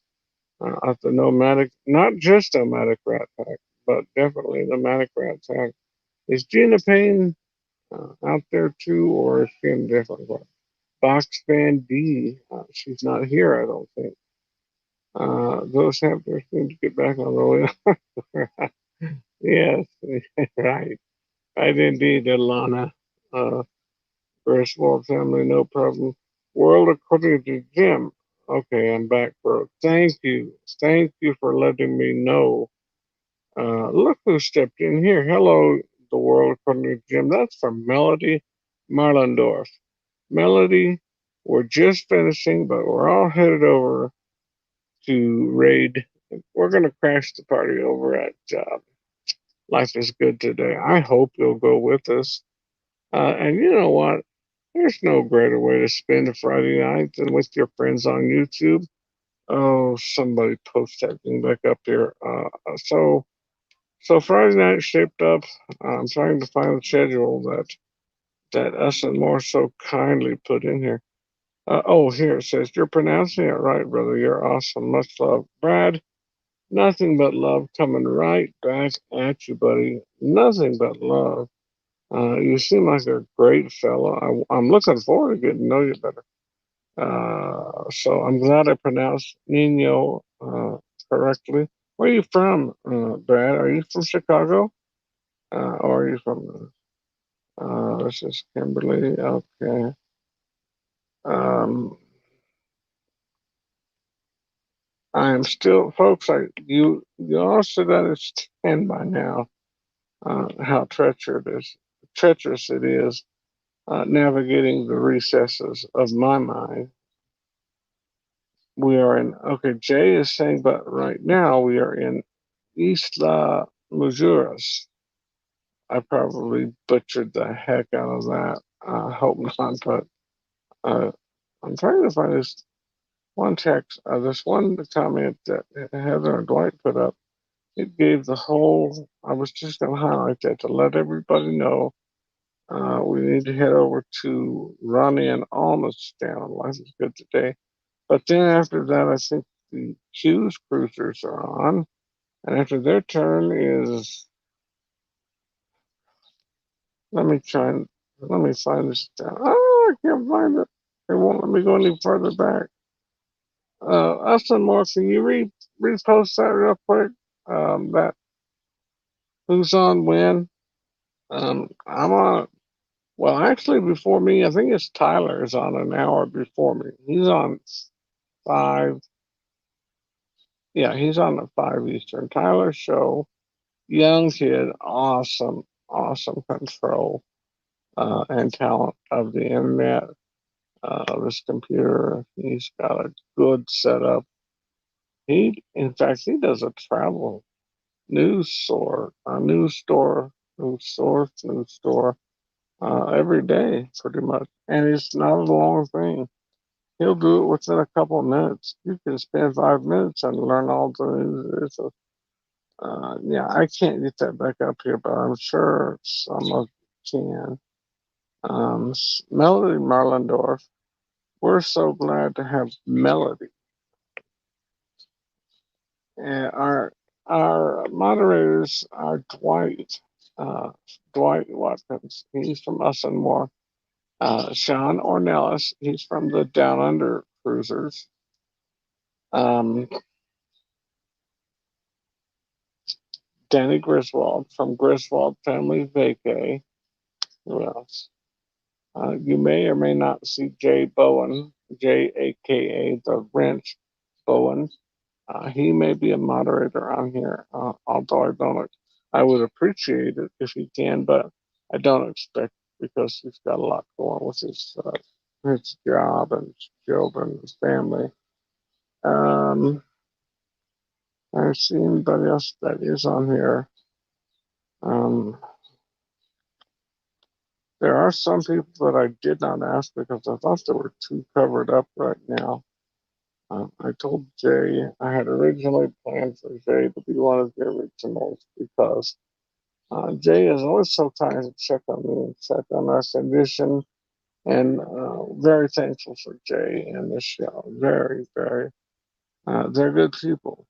at the Nomadic, not just Nomadic Rat Pack, but definitely Nomadic Rat Pack. Is Gina Payne out there too, or is she in a different one? Box Fan D, she's not here, I don't think. Those have their thing to get back on the wheel. Yes, right. Right indeed, Alana. First world family, no problem. World according to Jim. Okay, I'm back, bro. Thank you. Thank you for letting me know. Look who stepped in here. Hello, the world according to Jim. That's from Melody Marlandorf. Melody, we're just finishing, but we're all headed over to raid. We're going to crash the party over at Life is Good Today. I hope you'll go with us. And you know what? There's no greater way to spend a Friday night than with your friends on YouTube. Oh, somebody post that thing back up here. So Friday night shaped up. I'm trying to find the schedule that us and more so kindly put in here. Here it says you're pronouncing it right, brother. You're awesome. Much love, Brad. Nothing but love coming right back at you, buddy. Nothing but love. You seem like a great fellow. I'm looking forward to getting to know you better. So I'm glad I pronounced Nino correctly. Where are you from, Brad? Are you from Chicago? Or are you from? This is Kimberly. Okay. Um, I am still, folks. You all said that it's 10 by now. How treacherous it is navigating the recesses of my mind. We are in. Okay, Jay is saying, but right now we are in Isla Mujeres. I probably butchered the heck out of that. I hope not, but uh, I'm trying to find this one text, this one comment that Heather and Dwight put up. It gave the whole. I was just going to highlight that to let everybody know we need to head over to Ronnie and Alma's channel. Life is Good Today. But then after that, I think the Hughes Cruisers are on. And after their turn is, let me try and let me find this down. Oh, I can't find it. It won't let me go any further back. Austin Moore, can you repost that real quick? That who's on when? I'm on. Well, actually, before me, I think it's Tyler is on an hour before me. He's on 5. Yeah, he's on at 5 Eastern. Tyler's show, young kid, awesome, awesome control and talent of the internet, of his computer. He's got a good setup. In fact, he does a travel news store every day, pretty much. And it's not a long thing. He'll do it within a couple of minutes. You can spend 5 minutes and learn all the news. Yeah, I can't get that back up here, but I'm sure some of you can. Melody Marlandorf, we're so glad to have Melody. And our moderators are Dwight Watkins. He's from Us and More. Sean Ornelas, he's from the Down Under Cruisers. Um, Danny Griswold from Griswold Family Vacay. Who else? You may or may not see Jay Bowen, J-A-K-A, the wrench Bowen. He may be a moderator on here, although I don't. I would appreciate it if he can, but I don't expect because he's got a lot going with his job and his children, his family. Um, I don't see anybody else that is on here. Um, there are some people that I did not ask because I thought they were too covered up right now. I told Jay I had originally planned for Jay to be one of the originals because Jay is always so kind to check on me and check on our condition, and very thankful for Jay and the show. Very, very. They're good people.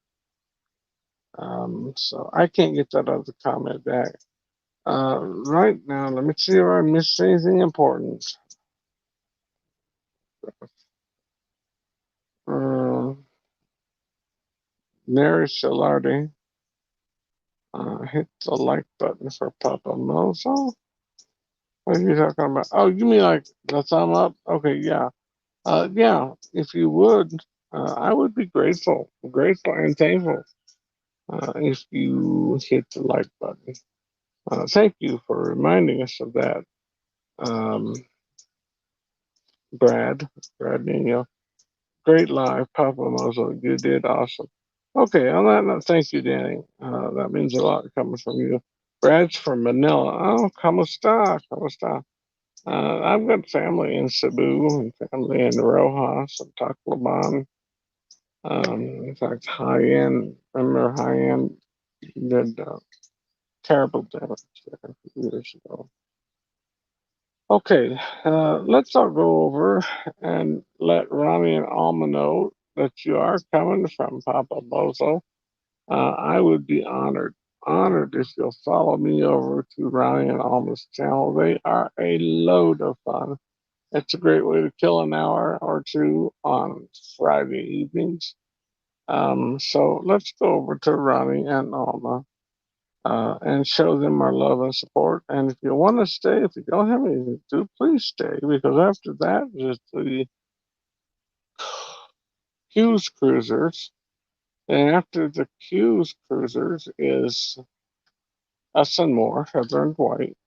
So I can't get that other comment back. Right now, let me see if I missed anything important. Uh, Mary Shalardi, hit the like button for Papamozo. What are you talking about? Oh, you mean like the thumb up? Okay, yeah. Yeah, if you would, I would be grateful and thankful if you hit the like button. Thank you for reminding us of that, um, Brad. Brad Nino. Great live, Papa Mozo. You did awesome. Okay, on that note, thank you, Danny. That means a lot coming from you. Brad's from Manila. Oh, como esta? Como esta? I've got family in Cebu and family in Rojas and Tacloban. In fact, high end, remember high end did terrible damage there a few years ago. Okay, let's all go over and let Ronnie and Alma know that you are coming from Papa Bozo. I would be honored if you'll follow me over to Ronnie and Alma's channel. They are a load of fun. It's a great way to kill an hour or two on Friday evenings. So let's go over to Ronnie and Alma and show them our love and support. And if you want to stay, if you don't have anything to do, please stay because after that is the Hughes Cruisers. And after the Hughes Cruisers is Us and More, Heather and White.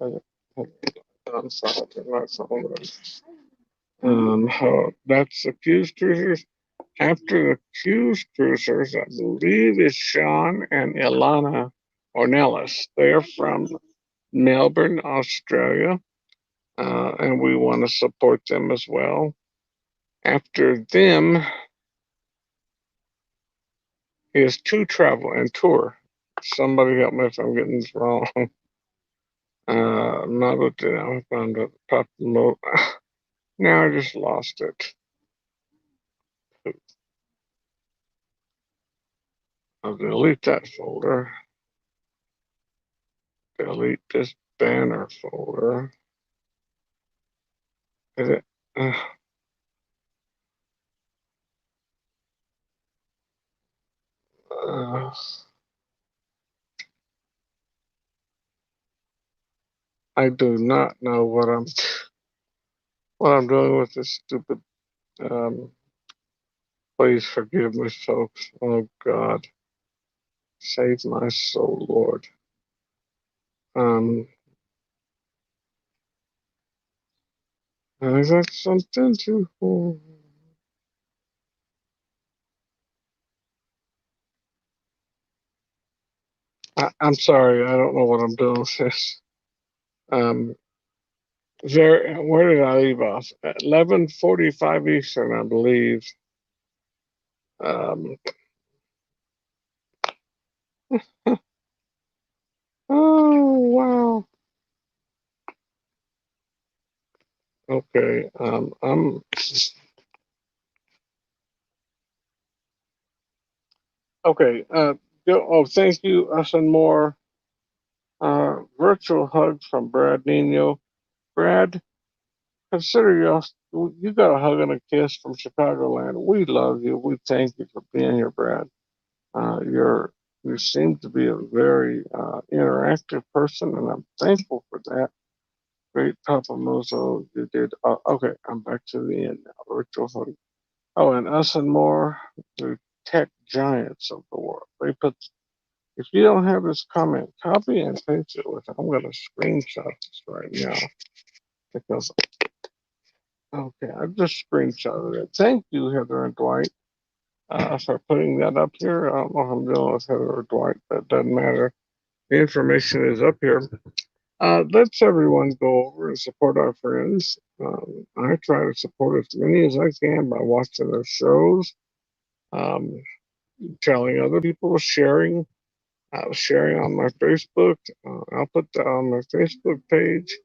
I'm sorry, that's the Hughes Cruisers. After the Hughes Cruisers, I believe is Sean and Ilana Ornelas. They're from Melbourne, Australia, and we want to support them as well. After them is To Travel and Tour. Somebody help me if I'm getting this wrong. Not what I found a pop note. Now I just lost it. I'll delete that folder. Delete this banner folder. Is it? Uh, I do not know what I'm doing with this stupid. Um, Please forgive me, folks. Oh God, save my soul, Lord. Um, I got something to. I'm sorry. I don't know what I'm doing with this. Um, where did I leave off? At 11:45 Eastern, I believe. Um, oh wow. Okay. I'm okay. Thank you, us and more. Virtual hug from Brad Nino. Brad, consider you got a hug and a kiss from Chicagoland. We love you. We thank you for being here, Brad. You seem to be a very interactive person, and I'm thankful for that. Great Papamozo, you did. Okay, I'm back to the end now. Virtual hug. Oh, and us and more, the tech giants of the world. They put. If you don't have this comment, copy and paste it with. I'm gonna screenshot this right now because okay, I just screenshotted it. Thank you, Heather and Dwight, for putting that up here. I don't know if I'm dealing with Heather or Dwight, but it doesn't matter. The information is up here. Let's everyone go over and support our friends. I try to support as many as I can by watching their shows, um, telling other people, sharing on my Facebook. I'll put that on my Facebook page.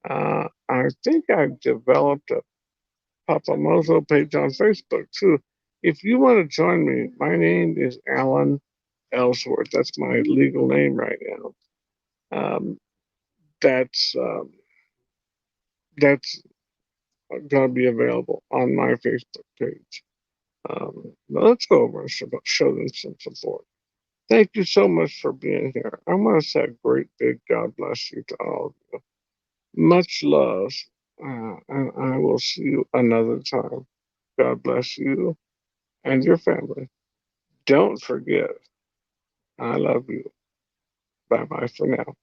I think I developed a Papamozo page on Facebook too. If you want to join me, my name is Alan Ellsworth. That's my legal name right now. That's going to be available on my Facebook page. Let's go over and show them some support. Thank you so much for being here. I want to say a great big God bless you to all of you. Much love, and I will see you another time. God bless you and your family. Don't forget, I love you. Bye bye for now.